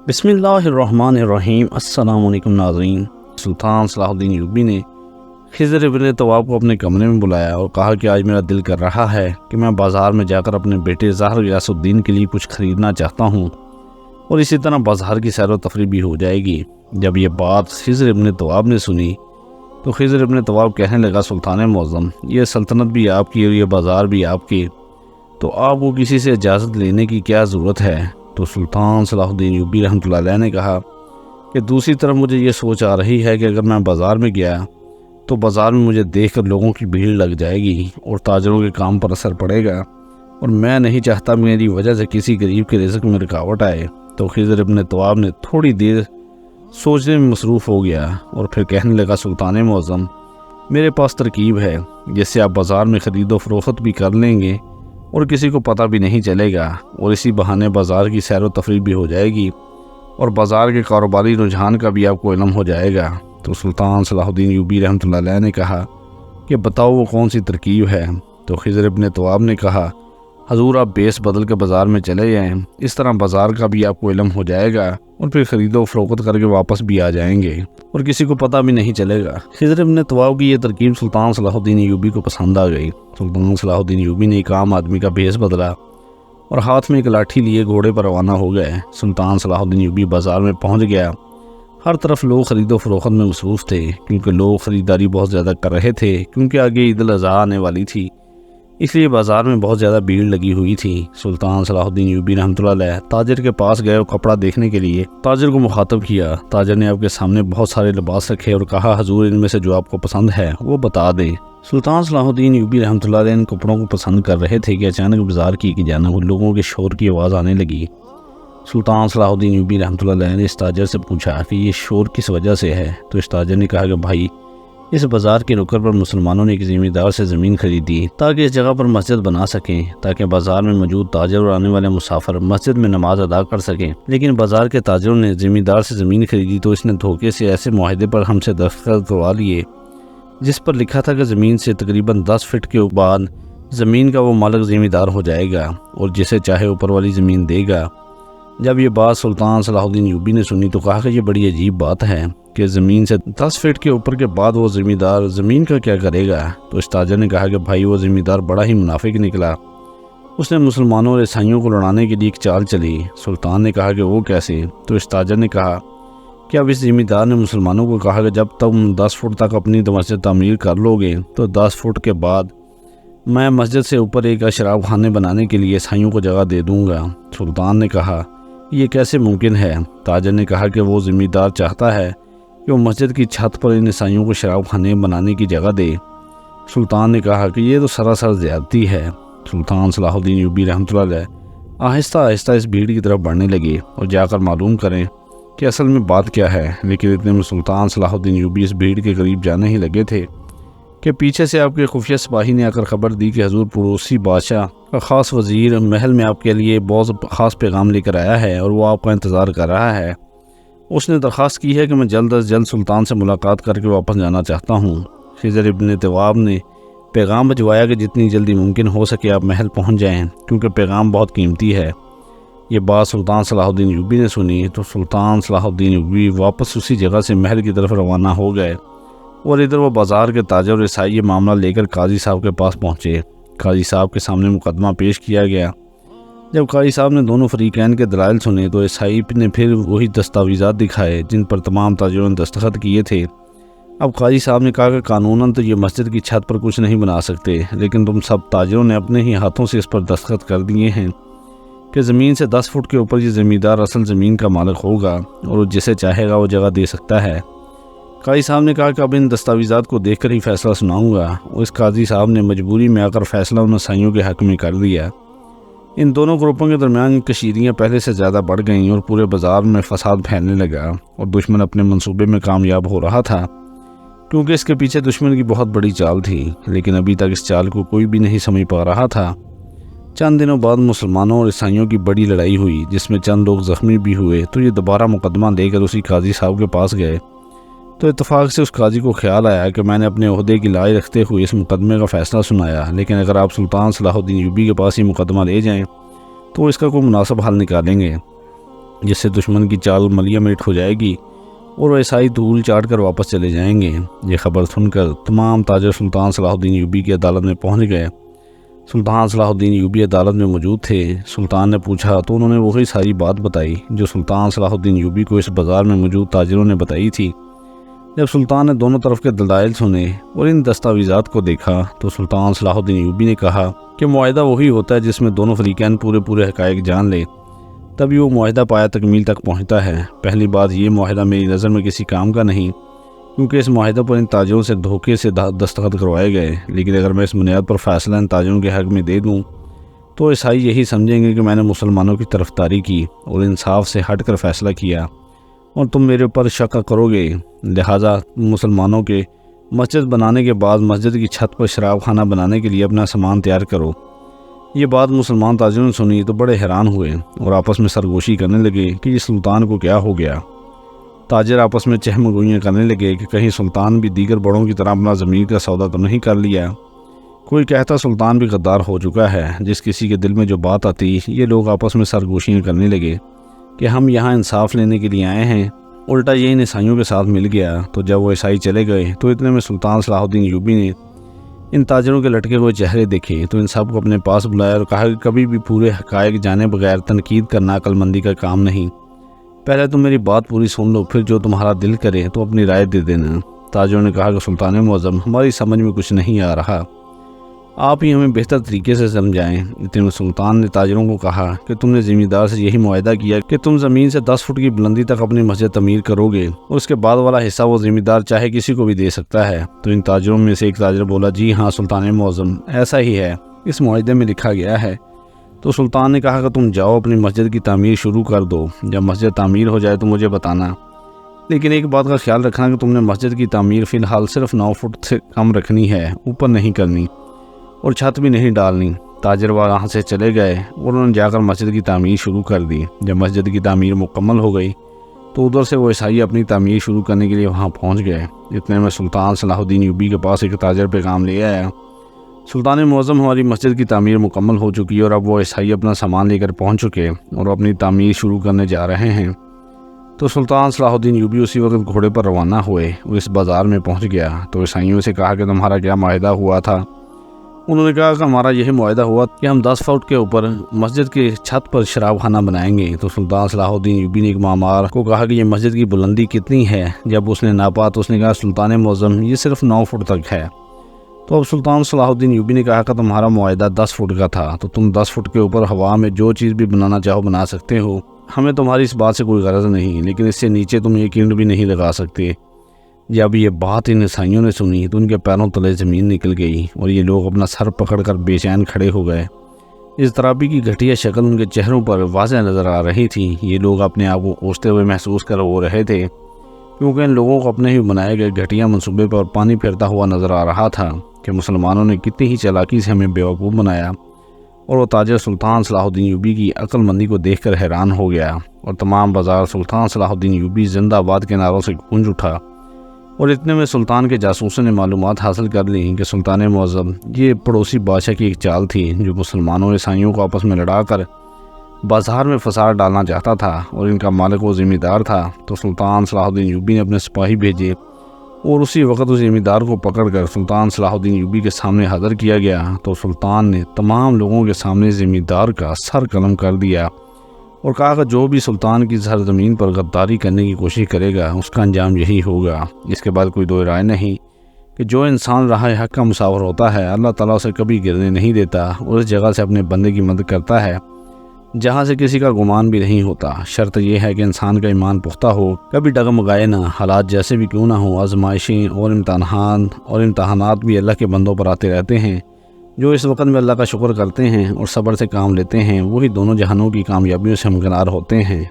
بسم اللہ الرحمن الرحیم۔ السلام علیکم ناظرین۔ سلطان صلاح الدین ایوبی نے خضر ابن طواب کو اپنے کمرے میں بلایا اور کہا کہ آج میرا دل کر رہا ہے کہ میں بازار میں جا کر اپنے بیٹے ظاہر غیاث الدین کے لیے کچھ خریدنا چاہتا ہوں، اور اسی طرح بازار کی سیر و تفریح بھی ہو جائے گی۔ جب یہ بات خضر ابن طواب نے سنی تو خضر ابن طواب کہنے لگا، سلطان معظم، یہ سلطنت بھی آپ کی اور یہ بازار بھی آپ کی، تو آپ کو کسی سے اجازت لینے کی کیا ضرورت ہے؟ تو سلطان صلاح الدین ایوبی رحمۃ اللہ علیہ نے کہا کہ دوسری طرف مجھے یہ سوچ آ رہی ہے کہ اگر میں بازار میں گیا تو بازار میں مجھے دیکھ کر لوگوں کی بھیڑ لگ جائے گی اور تاجروں کے کام پر اثر پڑے گا، اور میں نہیں چاہتا میری وجہ سے کسی غریب کے رزق میں رکاوٹ آئے۔ تو خضر ابن طواب نے تھوڑی دیر سوچنے میں مصروف ہو گیا اور پھر کہنے لگا، سلطان معظم، میرے پاس ترکیب ہے جس سے آپ بازار میں خرید و فروخت بھی کر لیں گے اور کسی کو پتہ بھی نہیں چلے گا، اور اسی بہانے بازار کی سیر و تفریح بھی ہو جائے گی اور بازار کے کاروباری رجحان کا بھی آپ کو علم ہو جائے گا۔ تو سلطان صلاح الدین ایوبی رحمۃ اللہ علیہ نے کہا کہ بتاؤ وہ کون سی ترکیب ہے؟ تو خضر ابن طواب نے کہا، حضور آپ بیس بدل کے بازار میں چلے جائیں، اس طرح بازار کا بھی آپ کو علم ہو جائے گا اور پھر خرید و فروخت کر کے واپس بھی آ جائیں گے اور کسی کو پتہ بھی نہیں چلے گا۔ خضر ابن طواب کی یہ ترکیب سلطان صلاح الدین ایوبی کو پسند آ گئی۔ سلطان صلاح الدین ایوبی نے ایک عام آدمی کا بھیس بدلا اور ہاتھ میں ایک لاٹھی لیے گھوڑے پر روانہ ہو گئے۔ سلطان صلاح الدین ایوبی بازار میں پہنچ گیا۔ ہر طرف لوگ خرید و فروخت میں مصروف تھے، کیونکہ لوگ خریداری بہت زیادہ کر رہے تھے، کیونکہ آگے عید الاضحیٰ آنے والی تھی، اس لیے بازار میں بہت زیادہ بھیڑ لگی ہوئی تھی۔ سلطان صلاح الدین ایوبی رحمۃ اللہ علیہ تاجر کے پاس گئے اور کپڑا دیکھنے کے لیے تاجر کو مخاطب کیا۔ تاجر نے آپ کے سامنے بہت سارے لباس رکھے اور کہا، حضور ان میں سے جو آپ کو پسند ہے وہ بتا دیں۔ سلطان صلاح الدین ایوبی رحمۃ اللہ علیہ ان کپڑوں کو پسند کر رہے تھے کہ اچانک بازار کی جانب لوگوں کے شور کی آواز آنے لگی۔ سلطان صلاح الدین ایوبی رحمۃ اللہ علیہ نے اس تاجر سے پوچھا کہ یہ شور کس وجہ سے ہے؟ تو اس تاجر نے کہا کہ بھائی، اس بازار کے نکڑ پر مسلمانوں نے ایک زمیندار سے زمین خریدی تاکہ اس جگہ پر مسجد بنا سکیں، تاکہ بازار میں موجود تاجر اور آنے والے مسافر مسجد میں نماز ادا کر سکیں۔ لیکن بازار کے تاجروں نے زمیندار سے زمین خریدی تو اس نے دھوکے سے ایسے معاہدے پر ہم سے دستخط کروا لیے جس پر لکھا تھا کہ زمین سے تقریباً 10 فٹ کے بعد زمین کا وہ مالک زمیندار ہو جائے گا اور جسے چاہے اوپر والی زمین دے گا۔ جب یہ بات سلطان صلاح الدین ایوبی نے سنی تو کہا کہ یہ بڑی عجیب بات ہے کہ زمین سے 10 فٹ کے اوپر کے بعد وہ زمیندار زمین کا کیا کرے گا؟ تو اس تاجر نے کہا کہ بھائی، وہ زمیندار بڑا ہی منافق نکلا، اس نے مسلمانوں اور عیسائیوں کو لڑانے کے لیے ایک چال چلی۔ سلطان نے کہا کہ وہ کیسے؟ تو اس تاجر نے کہا کہ اب اس زمیندار نے مسلمانوں کو کہا کہ جب تم 10 فٹ تک اپنی مسجد تعمیر کر لو گے تو 10 فٹ کے بعد میں مسجد سے اوپر ایک شراب خانے بنانے کے لیے عیسائیوں کو جگہ دے دوں گا۔ سلطان نے کہا، یہ کیسے ممکن ہے؟ تاجر نے کہا کہ وہ زمیندار چاہتا ہے کہ وہ مسجد کی چھت پر ان عیسائیوں کو شراب خانے بنانے کی جگہ دے۔ سلطان نے کہا کہ یہ تو سراسر زیادتی ہے۔ سلطان صلاح الدین ایوبی رحمۃ اللہ علیہ آہستہ آہستہ اس بھیڑ کی طرف بڑھنے لگے اور جا کر معلوم کریں کہ اصل میں بات کیا ہے، لیکن اتنے میں سلطان صلاح الدین ایوبی اس بھیڑ کے قریب جانے ہی لگے تھے کہ پیچھے سے آپ کے خفیہ سپاہی نے آ کر خبر دی کہ حضور پڑوسی بادشاہ کا خاص وزیر محل میں آپ کے لیے بہت خاص پیغام لے کر آیا ہے اور وہ آپ کا انتظار کر رہا ہے۔ اس نے درخواست کی ہے کہ میں جلد از جلد سلطان سے ملاقات کر کے واپس جانا چاہتا ہوں۔ خضر ابن طواب نے پیغام بھجوایا کہ جتنی جلدی ممکن ہو سکے آپ محل پہنچ جائیں، کیونکہ پیغام بہت قیمتی ہے۔ یہ بات سلطان صلاح الدین ایوبی نے سنی تو سلطان صلاح الدین ایوبی واپس اسی جگہ سے محل کی طرف روانہ ہو گئے، اور ادھر وہ بازار کے تاجر اور عیسائی یہ معاملہ لے کر قاضی صاحب کے پاس پہنچے۔ قاضی صاحب کے سامنے مقدمہ پیش کیا گیا۔ جب قاضی صاحب نے دونوں فریقین کے دلائل سنے تو عیسائی نے پھر وہی دستاویزات دکھائے جن پر تمام تاجروں نے دستخط کیے تھے۔ اب قاضی صاحب نے کہا کہ قانوناً تو یہ مسجد کی چھت پر کچھ نہیں بنا سکتے، لیکن تم سب تاجروں نے اپنے ہی ہاتھوں سے اس پر دستخط کر دیے ہیں کہ زمین سے 10 فٹ کے اوپر یہ زمیندار اصل زمین کا مالک ہوگا اور جسے چاہے گا وہ جگہ دے سکتا ہے۔ قاضی صاحب نے کہا کہ اب ان دستاویزات کو دیکھ کر ہی فیصلہ سناؤں گا، اور اس قاضی صاحب نے مجبوری میں آ کر فیصلہ ان عیسائیوں کے حق میں کر دیا۔ ان دونوں گروپوں کے درمیان کشیدیاں پہلے سے زیادہ بڑھ گئیں اور پورے بازار میں فساد پھیلنے لگا، اور دشمن اپنے منصوبے میں کامیاب ہو رہا تھا، کیونکہ اس کے پیچھے دشمن کی بہت بڑی چال تھی، لیکن ابھی تک اس چال کو کوئی بھی نہیں سمجھ پا رہا تھا۔ چند دنوں بعد مسلمانوں اور عیسائیوں کی بڑی لڑائی ہوئی جس میں چند لوگ زخمی بھی ہوئے، تو یہ دوبارہ مقدمہ لے کر اسی قاضی صاحب کے پاس گئے۔ تو اتفاق سے اس قاضی کو خیال آیا کہ میں نے اپنے عہدے کی لاج رکھتے ہوئے اس مقدمے کا فیصلہ سنایا، لیکن اگر آپ سلطان صلاح الدین ایوبی کے پاس یہ مقدمہ لے جائیں تو اس کا کوئی مناسب حل نکالیں گے۔ جس سے دشمن کی چال ملیہ میٹ ہو جائے گی اور وہ عیسائی دھول چاٹ کر واپس چلے جائیں گے۔ یہ خبر سن کر تمام تاجر سلطان صلاح الدین ایوبی کی عدالت میں پہنچ گئے۔ سلطان صلاح الدین ایوبی عدالت میں موجود تھے۔ سلطان نے پوچھا تو انہوں نے وہی ساری بات بتائی جو سلطان صلاح الدین ایوبی کو اس بازار میں موجود تاجروں نے بتائی تھی۔ جب سلطان نے دونوں طرف کے دلائل سنے اور ان دستاویزات کو دیکھا تو سلطان صلاح الدین ایوبی نے کہا کہ معاہدہ وہی ہوتا ہے جس میں دونوں فریقین پورے حقائق جان لیں، تبھی وہ معاہدہ پایا تکمیل تک پہنچتا ہے۔ پہلی بات، یہ معاہدہ میری نظر میں کسی کام کا نہیں، کیونکہ اس معاہدے پر ان تاجروں سے دھوکے سے دستخط کروائے گئے، لیکن اگر میں اس بنیاد پر فیصلہ ان تاجروں کے حق میں دے دوں تو عیسائی یہی سمجھیں گے کہ میں نے مسلمانوں کی طرفداری کی اور انصاف سے ہٹ کر فیصلہ کیا، اور تم میرے اوپر شک کرو گے۔ لہٰذا مسلمانوں کے مسجد بنانے کے بعد مسجد کی چھت پر شراب خانہ بنانے کے لیے اپنا سامان تیار کرو۔ یہ بات مسلمان تاجروں نے سنی تو بڑے حیران ہوئے اور آپس میں سرگوشی کرنے لگے کہ یہ سلطان کو کیا ہو گیا۔ تاجر آپس میں چہم گوئیاں کرنے لگے کہ کہیں سلطان بھی دیگر بڑوں کی طرح اپنا ضمیر کا سودا تو نہیں کر لیا۔ کوئی کہتا سلطان بھی غدار ہو چکا ہے۔ جس کسی کے دل میں جو بات آتی، یہ لوگ آپس میں سرگوشیاں کرنے لگے کہ ہم یہاں انصاف لینے کے لیے آئے ہیں۔ الٹا یہ ان عیسائیوں کے ساتھ مل گیا۔ تو جب وہ عیسائی چلے گئے تو اتنے میں سلطان صلاح الدین ایوبی نے ان تاجروں کے لٹکے ہوئے چہرے دیکھے تو ان سب کو اپنے پاس بلایا اور کہا کہ کبھی بھی پورے حقائق جانے بغیر تنقید کرنا عقل مندی کا کام نہیں۔ پہلے تم میری بات پوری سن لو، پھر جو تمہارا دل کرے تو اپنی رائے دے دینا۔ تاجروں نے کہا کہ سلطان معظم، ہماری سمجھ میں کچھ نہیں آ رہا، آپ ہی ہمیں بہتر طریقے سے سمجھائیں۔ اتنے میں سلطان نے تاجروں کو کہا کہ تم نے زمیندار سے یہی معاہدہ کیا کہ تم زمین سے 10 فٹ کی بلندی تک اپنی مسجد تعمیر کرو گے اور اس کے بعد والا حصہ وہ زمیندار چاہے کسی کو بھی دے سکتا ہے۔ تو ان تاجروں میں سے ایک تاجر بولا، جی ہاں سلطان معظم، ایسا ہی ہے، اس معاہدے میں لکھا گیا ہے۔ تو سلطان نے کہا کہ تم جاؤ اپنی مسجد کی تعمیر شروع کر دو، جب مسجد تعمیر ہو جائے تو مجھے بتانا، لیکن ایک بات کا خیال رکھنا کہ تم نے مسجد کی تعمیر فی الحال صرف 9 فٹ سے کم رکھنی ہے، اوپر نہیں کرنی اور چھت بھی نہیں ڈالنی۔ تاجر وہاں سے چلے گئے اور انہوں نے جا کر مسجد کی تعمیر شروع کر دی۔ جب مسجد کی تعمیر مکمل ہو گئی تو ادھر سے وہ عیسائی اپنی تعمیر شروع کرنے کے لیے وہاں پہنچ گئے۔ اتنے میں سلطان صلاح الدین ایوبی کے پاس ایک تاجر پیغام لے آیا، سلطان معظم، ہماری مسجد کی تعمیر مکمل ہو چکی ہے اور اب وہ عیسائی اپنا سامان لے کر پہنچ چکے اور اپنی تعمیر شروع کرنے جا رہے ہیں۔ تو سلطان صلاح الدین ایوبی اسی وقت گھوڑے پر روانہ ہوئے اور اس بازار میں پہنچ گیا۔ تو عیسائیوں سے کہا کہ تمہارا کیا معاہدہ ہوا تھا؟ انہوں نے کہا کہ ہمارا یہی معاہدہ ہوا کہ ہم 10 فٹ کے اوپر مسجد کی چھت پر شراب خانہ بنائیں گے۔ تو سلطان صلاح الدین ایوبی نے ایک معمار کو کہا کہ یہ مسجد کی بلندی کتنی ہے؟ جب اس نے ناپا تو اس نے کہا، سلطان معظم، یہ صرف 9 فٹ تک ہے۔ تو اب سلطان صلاح الدین ایوبی نے کہا کہ تمہارا معاہدہ 10 فٹ کا تھا، تو تم 10 فٹ کے اوپر ہوا میں جو چیز بھی بنانا چاہو بنا سکتے ہو، ہمیں تمہاری اس بات سے کوئی غرض نہیں، لیکن اس سے نیچے تم ایک اینٹ بھی نہیں لگا سکتے۔ جب یہ بات ان عیسائیوں نے سنی تو ان کے پیروں تلے زمین نکل گئی اور یہ لوگ اپنا سر پکڑ کر بے چین کھڑے ہو گئے۔ اضطرابی کی گھٹیا شکل ان کے چہروں پر واضح نظر آ رہی تھی۔ یہ لوگ اپنے آپ کو کوستے ہوئے محسوس کر ہو رہے تھے، کیونکہ ان لوگوں کو اپنے ہی بنائے گئے گھٹیا منصوبے پر پانی پھرتا ہوا نظر آ رہا تھا کہ مسلمانوں نے کتنی ہی چالاکی سے ہمیں بیوقوف بنایا۔ اور وہ تاجر سلطان صلاح الدین ایوبی کی عقل مندی کو دیکھ کر حیران ہو گیا اور تمام بازار سلطان صلاح الدین ایوبی زندہ آباد کے نعروں سے گونج اٹھا۔ اور اتنے میں سلطان کے جاسوسوں نے معلومات حاصل کر لی کہ سلطان معظم، یہ پڑوسی بادشاہ کی ایک چال تھی جو مسلمانوں اور عیسائیوں کو آپس میں لڑا کر بازار میں فساد ڈالنا چاہتا تھا اور ان کا مالک وہ ذمہ دار تھا۔ تو سلطان صلاح الدین ایوبی نے اپنے سپاہی بھیجے اور اسی وقت اس ذمہ دار کو پکڑ کر سلطان صلاح الدین ایوبی کے سامنے حاضر کیا گیا۔ تو سلطان نے تمام لوگوں کے سامنے ذمہ دار کا سر قلم کر دیا اور کہا کہ جو بھی سلطان کی سرزمین پر غداری کرنے کی کوشش کرے گا اس کا انجام یہی ہوگا۔ اس کے بعد کوئی دو رائے نہیں کہ جو انسان راہ حق کا مسافر ہوتا ہے اللہ تعالیٰ اسے کبھی گرنے نہیں دیتا اور اس جگہ سے اپنے بندے کی مدد کرتا ہے جہاں سے کسی کا گمان بھی نہیں ہوتا۔ شرط یہ ہے کہ انسان کا ایمان پختہ ہو، کبھی ڈگمگائے نہ، حالات جیسے بھی کیوں نہ ہوں۔ آزمائشیں اور امتحانات بھی اللہ کے بندوں پر آتے رہتے ہیں۔ جو اس وقت میں اللہ کا شکر کرتے ہیں اور صبر سے کام لیتے ہیں وہی دونوں جہانوں کی کامیابیوں سے ہمکنار ہوتے ہیں۔